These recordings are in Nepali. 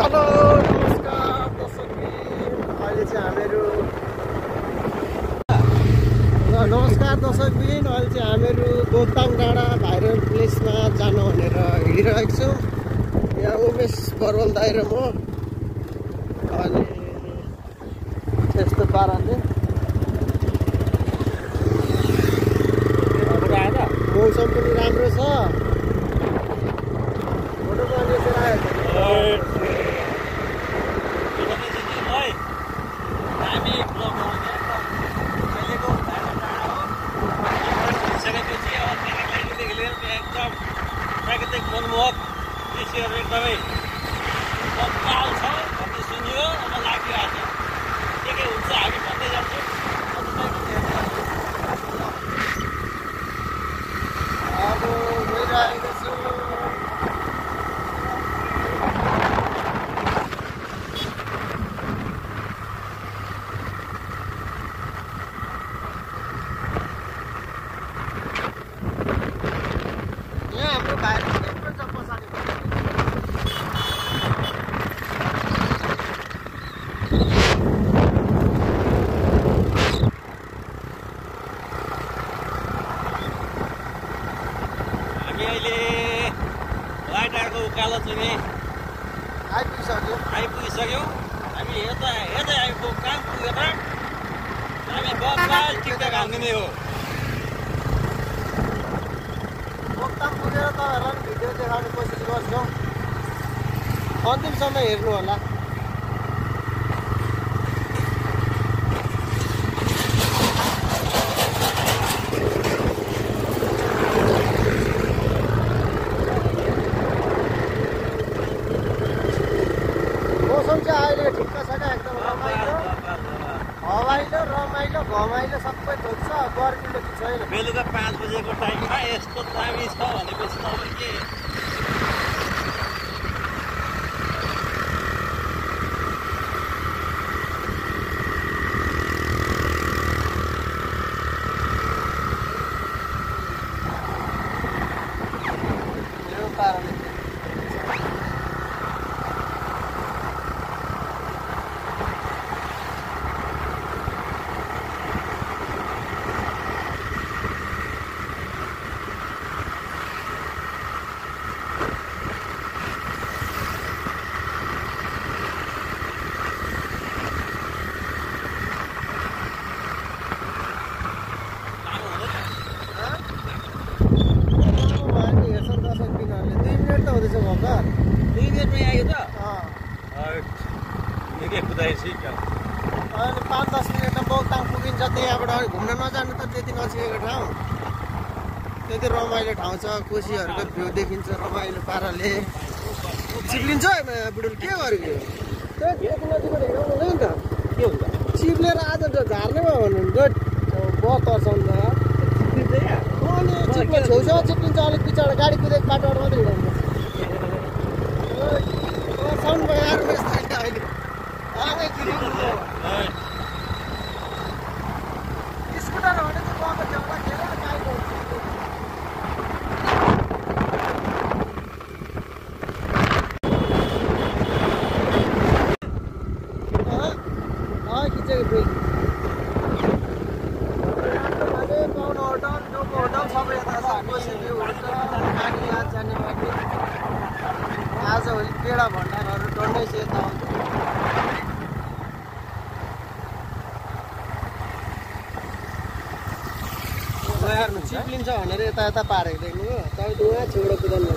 हेलो नमस्कार दर्शकबिन, अहिले चाहिँ हामीहरू गोपताङ डाँडा भाइरल प्लेसमा जानु भनेर हिँडिरहेको छु। यहाँ उमेश बर्वल दाइ र म। अनि त्यस्तो पाराले मौसम पनि राम्रो छ। फोटो पनि प्राकृतिक मनमोहक दृश्यहरू एकदमै कमाल छ भन्ने सुनियो। अब लागिरहेको छ के हुन्छ हामी भन्दै जान्छौँ। अब गइरहेको छु। यहाँ हाम्रो भाइरल प्लेस पनि छ पछाडि। हामी अहिले लाइटारको उकालो चाहिँ आइपुगिसक्यौँ। हामी यता आइपुग्यो काम पुगेर हामी बब्बाल टिकटक हालिदिने हो। गोपताङ पुगेर तपाईँहरूलाई पनि भिडियो देखाउने कोसिस गर्छौँ। अन्तिमसम्म हेर्नु होला। मौसम चाहिँ अहिले ठिक्क छ क्या, एकदम रमाइलो घमाइलो सबै थोक छ। गर्मीले कि छैन। बेलुका 5 बजेको टाइममा यस्तो दामी छ भनेपछि तपाईँ के यो पाराले अनि 5-10 मिनटमा गोपताङ पुगिन्छ। त्यहाँबाट घुम्न नजानु त त्यति नजिकैको ठाउँ, त्यति रमाइलो ठाउँ छ। कोसीहरूको भ्यू देखिन्छ रमाइलो पाराले। चिप्लिन्छ बुढोले के गरेको त्यति नजिकबाट हिँडाउनु हुँदैन त। के हुन्छ चिप्लेर आज झार्ने भयो भन्नु गट तर्साउनु त। अनि चिप्लो छेउछाउ चिप्लिन्छ, अलिक पछाडि गाडी कुदेको बाटोबाट मात्रै हिँडाउनु तर्साउनु भयो यार मेस अहिले। स्कुटर भने चाहिँ गएको थियो होला खेर गाईको खिचेको फेरि पाउन होटल डोको होटल सबै यता छ। कोसेली होटल नानी याद जाने बाटो आजभोलि पेडा भण्डारहरू डन्डै छ यता। चिप्लिन्छ भनेर यता यता पारेको देख्नु हो। तपाईँ त उहाँ छेउडा कुदाउनु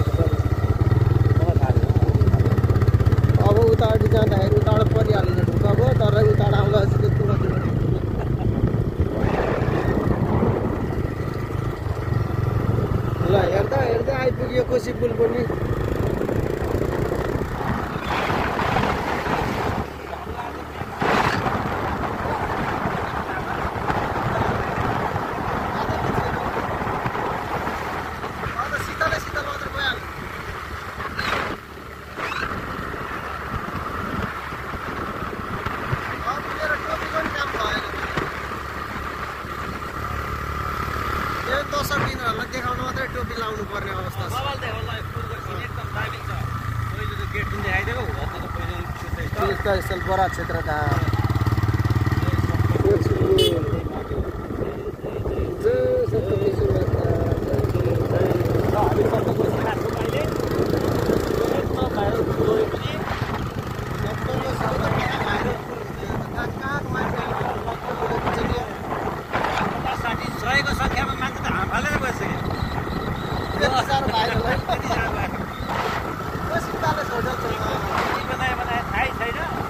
अब उतापट्टि जाँदाखेरि उताबाट परिहाल्छ ढुक्क भयो। तर उताबाट आउँदा चाहिँ त्यस्तो नदिनु। ल हेर्दा हेर्दै आइपुग्यो कोसी पुल पनि। दर्शक दिनहरूलाई देखाउन मात्रै टोपी लाउनु पर्ने अवस्था छ। तीर्थस्थल बराक क्षेत्रका सङ्ख्यामा मान्छे त हाफालेर गइसक्यो बनाए थाहै छैन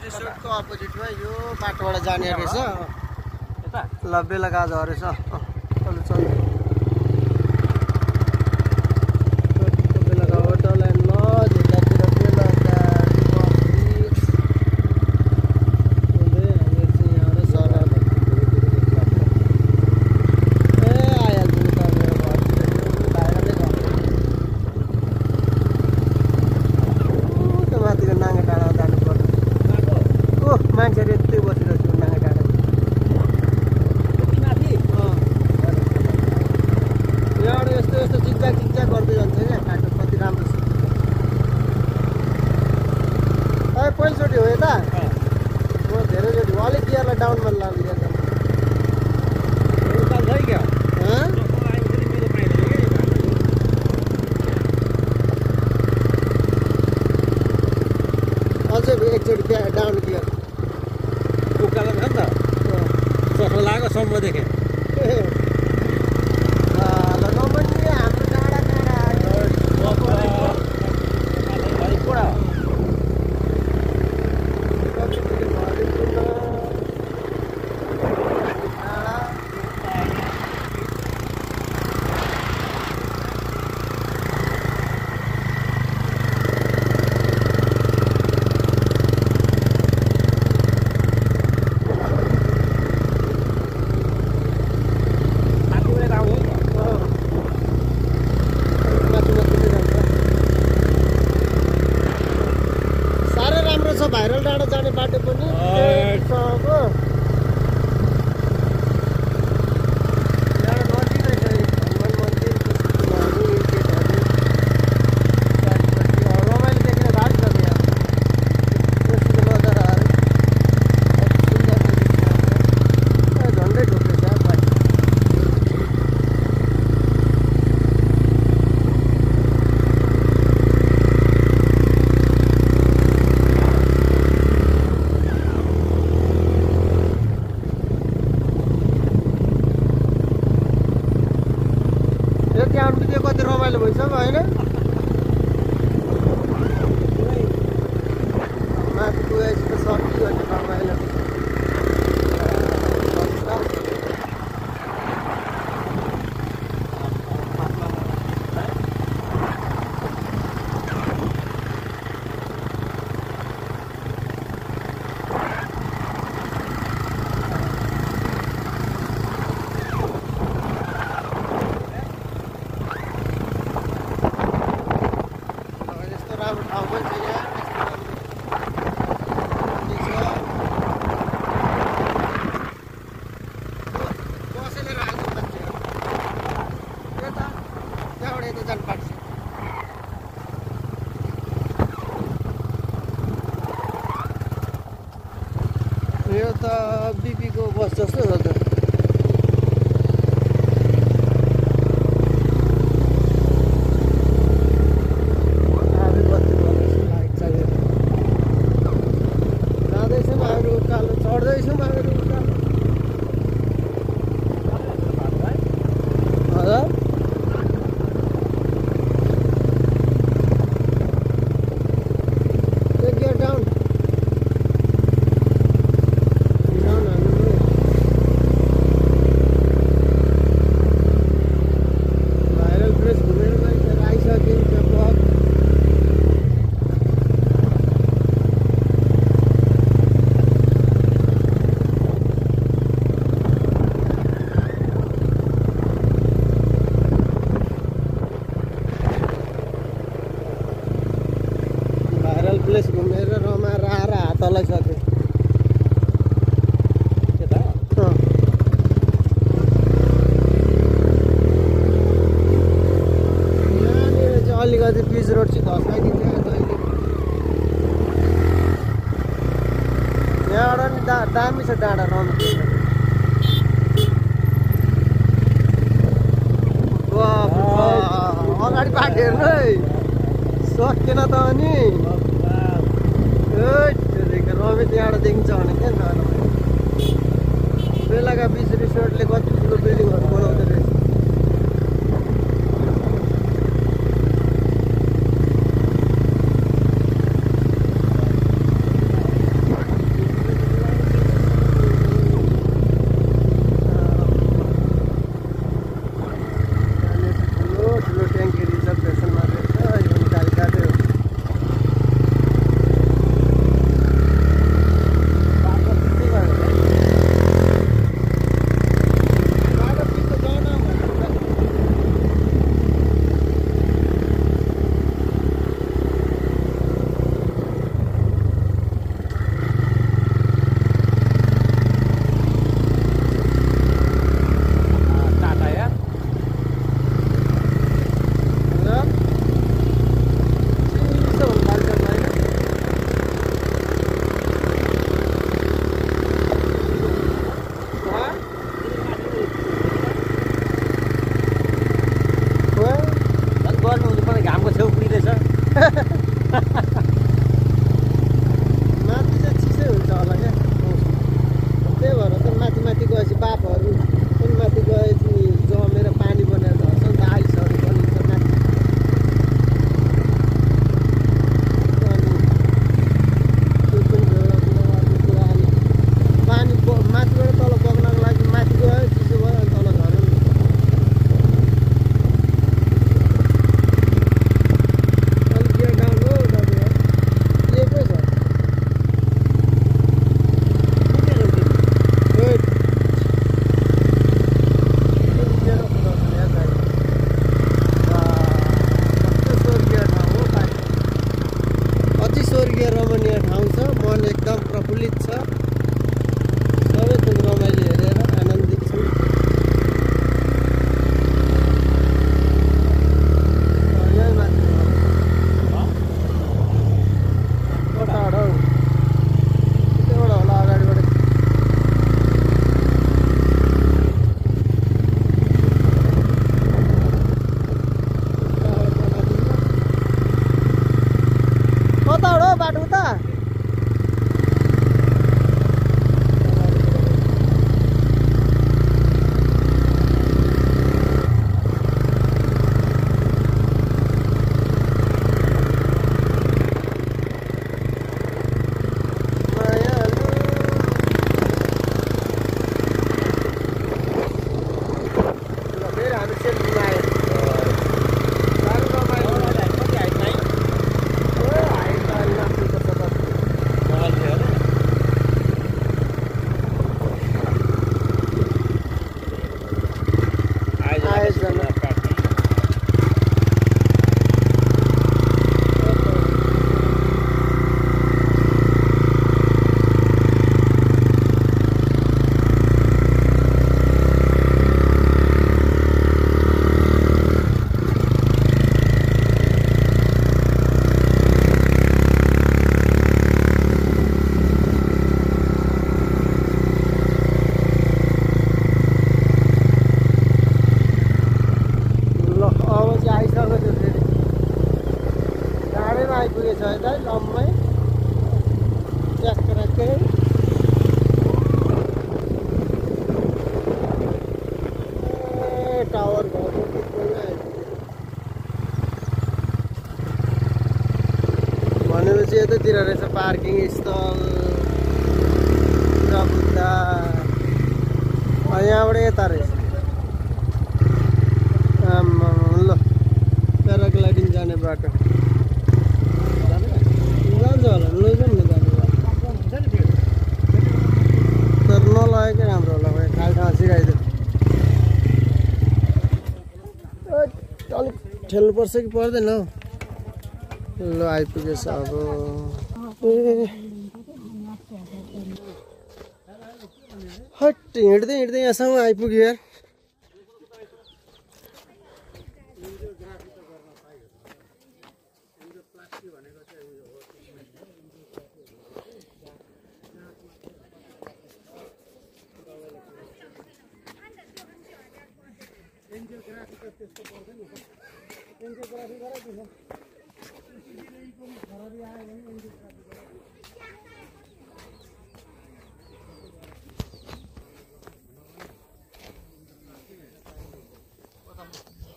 रिसोर्टको अपोजिटमा यो बाटोबाट जाने रहेछ ल बेलुका झरेछ बेलुका होटल एन्ड लज यतातिर बेलुका मान्छेहरू यति बसिरहेको छु नागा डाँडा यहाँबाट यस्तो यस्तो चिकचाक गर्दै जान्छ क्या बाटो कति राम्रो छ पहिलोचोटि हो यता म धेरैचोटि हो अलिक गियरलाई डाउनमा लिएर अझै एकचोटि डाउन गियर उकालो छ नि त चक्र लागेको सम्म देखेँ जाने बाटो पनि सँगको यहाँ नजिकै छ हनुमान मन्दिर गेटहरू रमाइलो देख्ने भाग छ यहाँ कोसीको नजाराहरू सुन्दर देखिन्छ झन्डै ढोक्यो छ कति रमाइलो भइसक्यो होइन माथि पुगेपछि त सकियो भने रमाइलो ठाउँ पनि छ यहाँ बसेर राख्छ मान्छेहरू यता त्यहाँबाट यता जानु पार्छ यो त बिपीको बस जस्तो छ त चढ्दैछौँ हामीहरू गेट डाउन भाइरल प्लेस घुमेर गइसकेर आइसक्यौँ त्यहाँ प्लेस घुमेर रमाएर आएर हात हल्लाइसक्यो यहाँनिर चाहिँ अलिकति पिच रोड चाहिँ धस्काइदिन्छ यहाँबाट नि दामी छ डाँडा रमाइलो अगाडि बाटो हेर्नु है सकिएन त अनि रमेश यहाँबाट देखिन्छ भने क्या बेलाका बिच रिसोर्टले कति ठुलो बिल्डिङहरू बनाउँदो रहेछ ठुलो ट्याङ्की रिजर्भेसनमा रहेछ यो कालिकाट्यो माथि चाहिँ चिसै हुन्छ होला क्या त्यही भएर त माथि माथि गएपछि बाफहरू पनि माथि गएपछि जमेर पानी बनेर झर्छ नि त आइसहरू बनिन्छ माथि अनि त्यो पनि एउटा कुरा अनि पानी माथिबाट तल बग्नको लागि माथि गयो चिसो भयो अनि तल झऱ्यो नि अलिक डाउन हो तपाईँ बाटो उता टावर भनेपछि यतातिर रहेछ पार्किङ स्थल बुद्धा यहाँबाट यता रहेछ ल प्याराग्लाइडिङ जाने बाटो जान्छ होला लैजाउँ न जाने तर नलगेकै राम्रो होला भाइ खाली ठाउँ सिकाइदियो अलिक ठेल्नुपर्छ कि पर्दैन हौ ल आइपुगेछ अब हट हिँड्दै हिँड्दै यहाँसम्म आइपुग्यो यार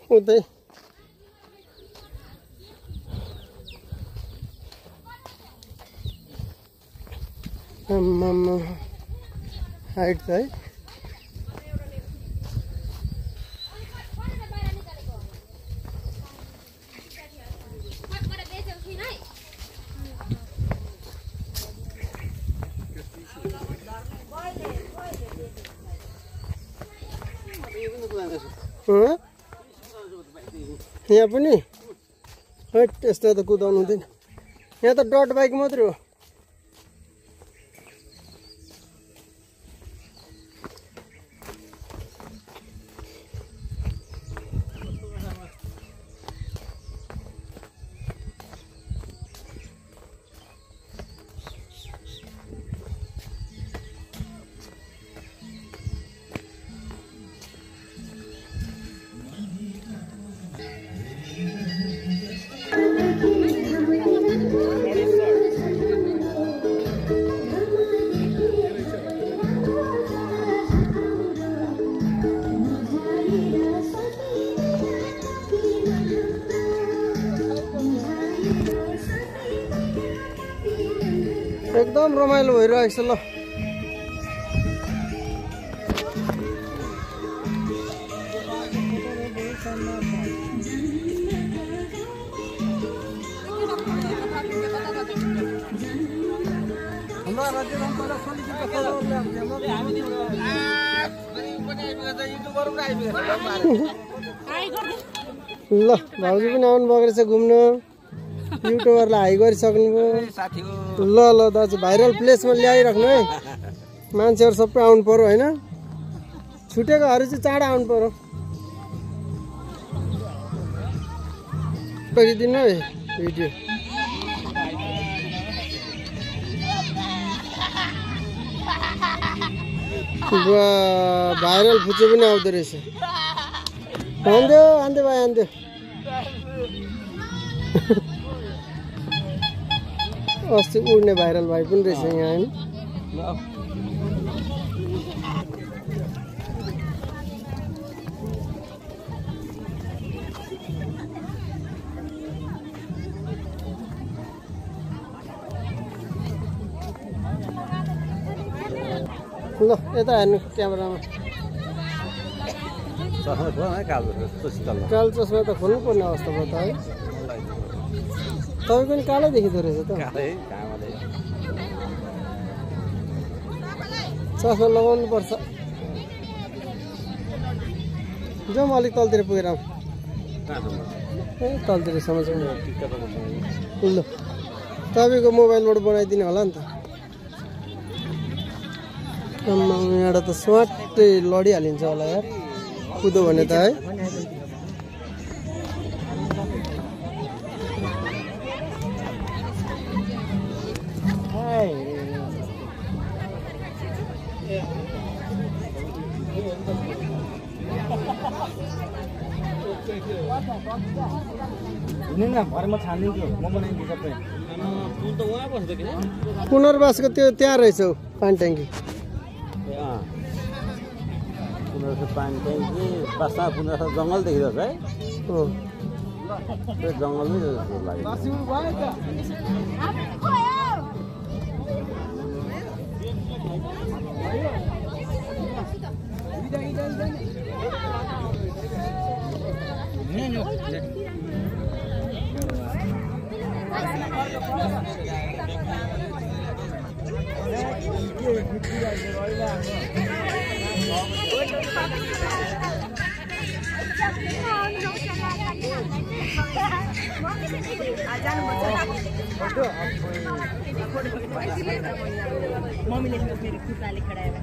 उतै हाइट छ है यहाँ पनि हट त्यस्तो त कुदाउनु हुँदैन यहाँ त डट बाइक मात्रै हो एकदम रमाइलो भइरहेको छ ल ल भाउजू पनि आउनु भएको रहेछ घुम्न युट्युबरलाई हाई गरिसक्नुभयो ल ल दाजु भाइरल प्लेसमा ल्याइराख्नु है मान्छेहरू सबै आउनु पर्यो होइन छुटेकोहरू चाहिँ चाँडो आउनु पर्यो गरिदिनु है भिडियो भाइरल फुच्चे पनि आउँदो रहेछ आन्देऊ आन्देऊ भाइ आन्देऊ अस्ति उड्ने भाइरल भाइ पनि रहेछ यहाँ हैन ल यता हेर्नु क्यामेरामा कालो चस्मा त खोल्नु पर्ने अवस्था भयो त है तपाईँ पनि कालै देखिँदो रहेछ त चस्मा लगाउनु पर्छ जाउँ अलिक तलतिर पुगेर ए तलतिरसम्म जाउँ ल तपाईँको मोबाइलबाट बनाइदिने होला नि त यहाँ त स्वाटै लडिहालिन्छ होला यार कुदो भने त है पुनर्वासको त्यो त्यहाँ रहेछ पानी ट्याङ्की पानी ट्याङ्की पाँचमा पुनः जङ्गल देखिरहेछ है त्यो जङ्गलमै जस्तो लाग्यो मम्मीले मेरो खुट्टाले खडाएर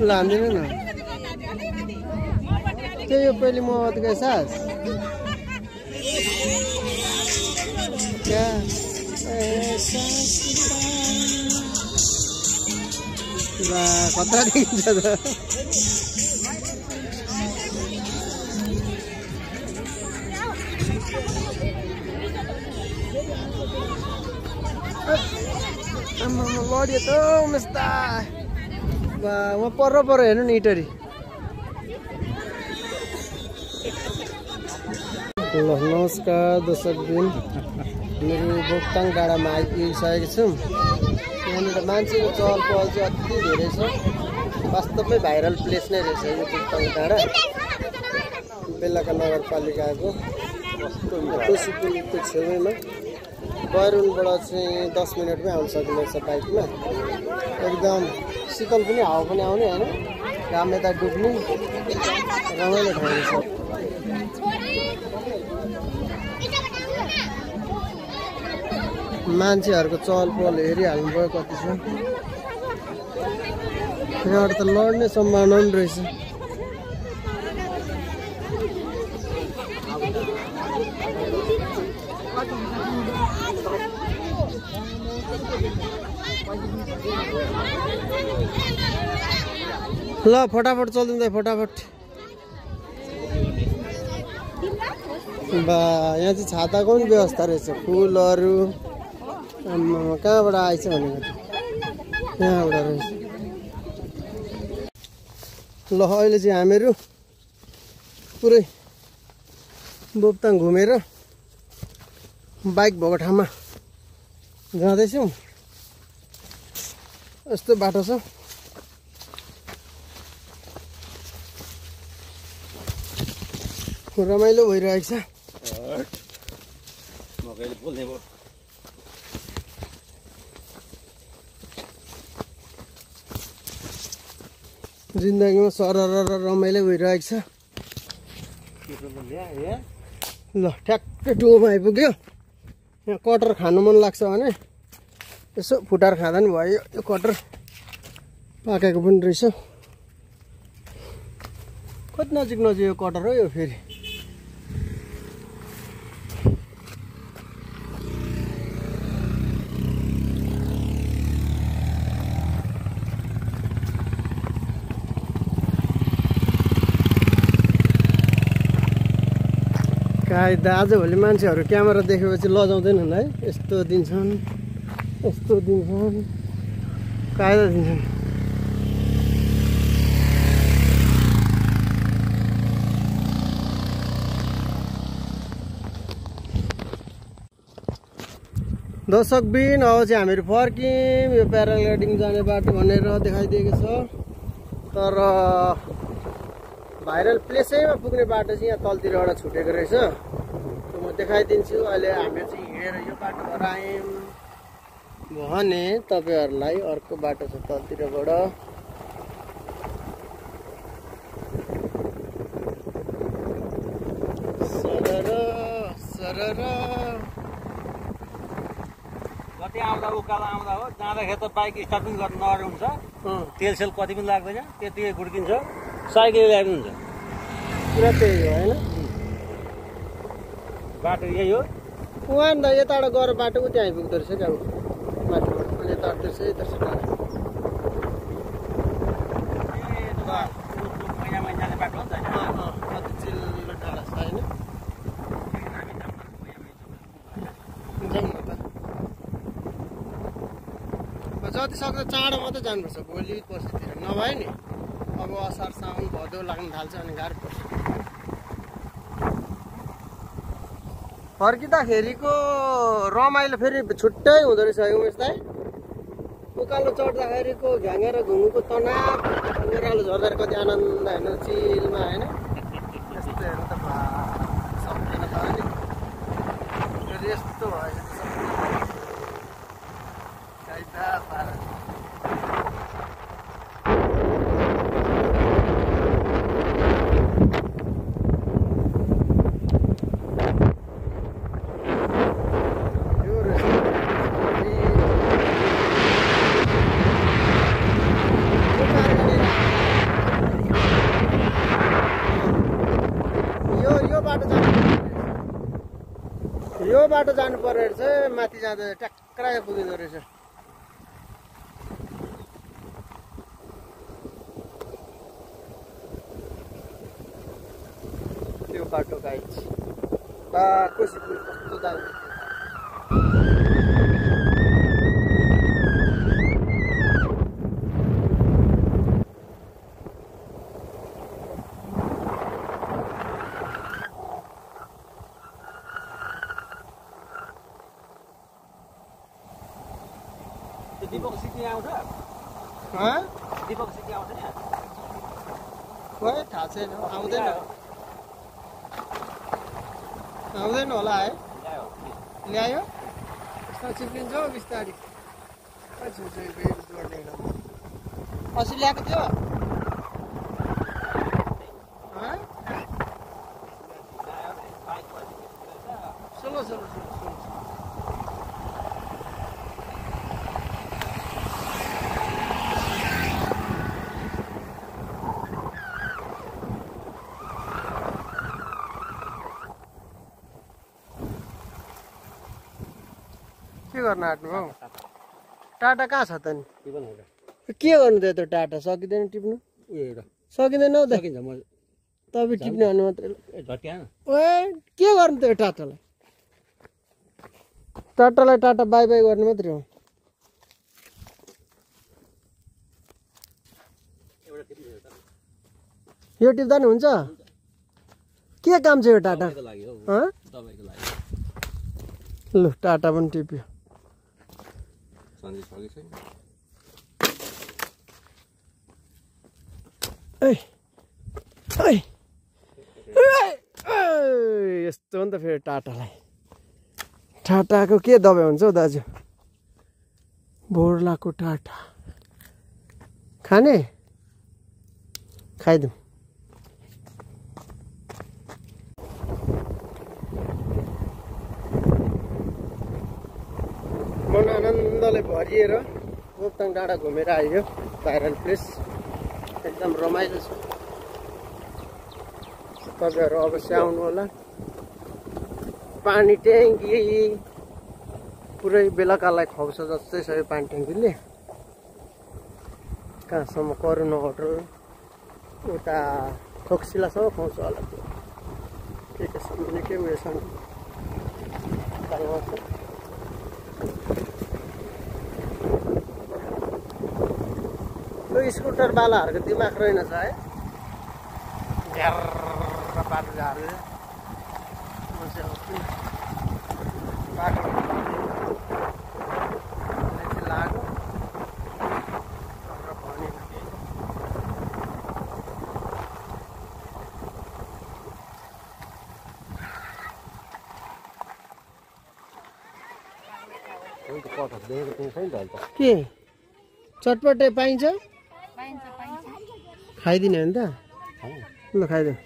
लाँदैन न त्यही हो पहिले मोहम्मदको सास क्या खतरा देखिन्छ त लड्यो त उमेस्ता वहाँ पर हेर्नु नि इटरी ल नमस्कार दर्शकबिन मेरो बोक्ताङ डाँडामा आइपुगिसकेको छु यहाँनिर मान्छेको चहल पहल चाहिँ अति धेरै छ वास्तवमै भाइरल प्लेस नै रहेछ यो बोक्ताङ डाँडा बेलाका नगरपालिकाको कोशी पुलको छेउमा बैरुनबाट चाहिँ 10 मिनटमै आउन सक्ने रहेछ बाइकमा एकदम शीतल पनि हावा पनि आउने होइन घाम यता डुब्ने रमाइलो ठाउँ रहेछ मान्छेहरूको चहल पहल हेरिहाल्नु भयो कति छ यहाँबाट त लड्ने सम्भावना पनि रहेछ ल फटाफट चलिँदै फटाफट बा यहाँ चाहिँ छाताको पनि व्यवस्था रहेछ फुलहरू कहाँबाट आएछ भनेको यहाँबाट रहेछ ल अहिले चाहिँ हामीहरू पुरै बोक्ताङ घुमेर बाइक भएको ठाउँमा जाँदैछौँ यस्तो बाटो छ रमाइलो भइरहेको छ। मकैले बोल्ने भयो। जिन्दगीमा सरर र रमाइलो भइरहेको छ। ल ठ्याक्कै टुङमा आइपुग्यो। यहाँ कटर खानु मन लाग्छ भने यसो फुटाएर खाँदा पनि भयो। यो कटर पाकेको पनि रहेछ। कति नजिक नजिक यो कटर हो यो फेरि। काहीँ त आजभोलि मान्छेहरू क्यामेरा देखेपछि लजाउँदैनन् है। यस्तो दिन्छन् यस्तो दिन्छन् कायदा दिन्छन्। दर्शकबिन अब चाहिँ हामीहरू फर्क्यौँ। यो प्याराग्लाइडिङ जाने बाटो भनेर देखाइदिएको छ, तर भाइरल प्लेसैमा पुग्ने बाटो चाहिँ यहाँ तलतिरबाट छुटेको रहेछ। म देखाइदिन्छु। अहिले हामी चाहिँ हिँडेर यो बाटोबाट आयौँ भने तपाईँहरूलाई अर्को बाटो छ तलतिरबाट। सरर सरर जति आउँदा उकालो आउँदा हो, जाँदाखेरि त बाइक स्टार्ट पनि गर्नु नअरे हुन्छ। तेल सेल कति पनि लाग्दैन, त्यतिकै गुड्किन्छ। साइकल ल्याएको हुन्छ। पुरा त्यही हो होइन। बाटो यही हो। उहाँ त यताबाट गएर बाटो उति आइपुग्दो रहेछ क्या बाटोबाट। अनि यता अट्दैछ यता महिनामा जाने बाटो हो नि त। कति चिल्लो डाँडा छ होइन। जति सक्दो चाँडो मात्रै जानुपर्छ भोलि पर्सितिर, नभए नि अब असार साउन भदौ लाग्न थाल्छ अनि गाह्रो पर्छ। फर्किँदाखेरिको रमाइलो फेरि छुट्टै हुँदो रहेछ उमेश दाइ। उकालो चढ्दाखेरिको घ्याङ्गेर घुमुको तनाव, ओह्रालो झर्दा कति आनन्द होइन चिलमा होइन। त्यस्तोहरू त सक्दैन त नि। फेरि यस्तो भएछ यो बाटो जानु पर्ने रहेछ। माथि जाँदा ट्याक्क्रा पुगिँदो रहेछ। त्यो बाटो गाइज कोसी पुल कस्तो दामी। दीपक सिटी आउँछ। दीपक सिटी आउँछ यहाँ। खोइ थाहा छैन, आउँदैन आउँदैन होला है। ल्यायो यस्तो चिप्लिन्छ बिस्तारी। अस्ति ल्याएको थियो। सोलो सोलो के गर्न आँट्नु हौ? टाटा कहाँ छ त नि? के गर्नु त त्यो टाटा सकिँदैन टिप्नु? सकिँदैन हौ त। तपाईँ टिप्ने भने मात्रै। के गर्नु त्यो टाटालाई? टाटा बाई बाई गर्नु मात्रै हो। यो टिप्दा नि हुन्छ? के काम छ यो टाटा? ल टाटा पनि टिप्यो। यस्तो हो नि त फेरि टाटालाई। टाटाको के दबाई हुन्छ हौ दाजु? बोर्लाको टाटा खाने? खाइदिउँ। मन आनन्दले भरिएर मोक्ताङ डाँडा घुमेर आइयो। भाइरल प्लेस एकदम रमाइलो छ। तपाईहरु अवश्य आउनु होला। पानी ट्याङ्की पुरै बेलुकालाई खुवाउँछ जस्तै छ यो पानी ट्याङ्कीले। कहाँसम्म करुणा होटल उता थोक्सिलासम्म खुवाउँछ होला त्यो। के सम्म निकै उयो छ नि। त्यो स्कुटर वालाहरूको दिमाग रहेनछ है। झ्यार बाटो झार्यो मान्छे बाटो लाग्यो के चटपटे पाइन्छ? खाइदिने हो नि त? ल खाइदिउँ।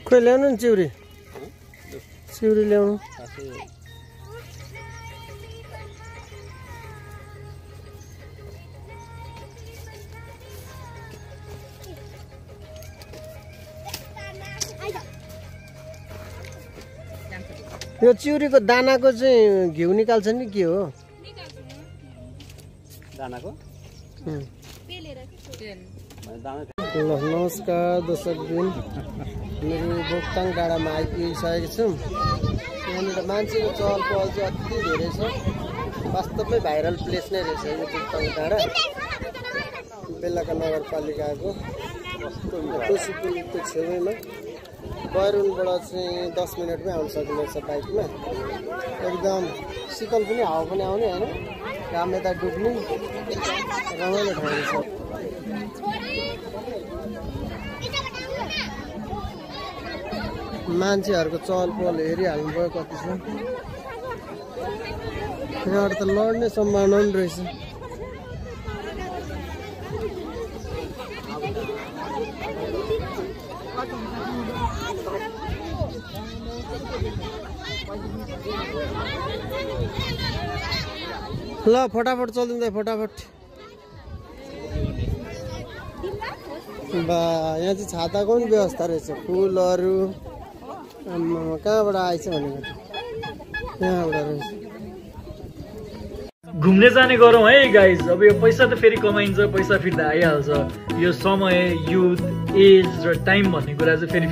खोइ ल्याउनु नि चिउरी। चिउरी ल्याउनु। यो चिउरीको दानाको चाहिँ घिउ निकाल्छ नि के हो? दानाको ल नमस्कार दर्शकबिन, मेरो मोक्ताङ डाँडामा आइपुगिसकेको छौँ। यहाँनिर मान्छेको चहल पहल चाहिँ अति धेरै छ। वास्तवमै भाइरल प्लेस नै रहेछ यो मोक्ताङ डाँडा। बेलुका नगरपालिकाको कोशी पुलको छेउमा बैरुनबाट चाहिँ 10 मिनटमै आउन सकिनेछ बाइकमा। एकदम शीतल पनि हावा पनि आउने होइन, घाम यता डुब्ने रमाइलो ठाउँ छ। मान्छेहरूको चहल पहल हेरिहाल्नुभयो कति छ। यहाँबाट त लड्ने सम्भावना पनि रहेछ। ल फटाफट चलिदिँदै फटाफट। बा यहाँ चाहिँ छाताको पनि व्यवस्था रहेछ। फुलहरू कहाँबाट आएछ भनेको यहाँबाट रहेछ। घुम्ने जाने गरौँ है गाइज। अब यो पैसा त फेरि कमाइन्छ, पैसा फिर्ता आइहाल्छ। यो समय, युथ, एज र टाइम भन्ने कुरा चाहिँ फेरि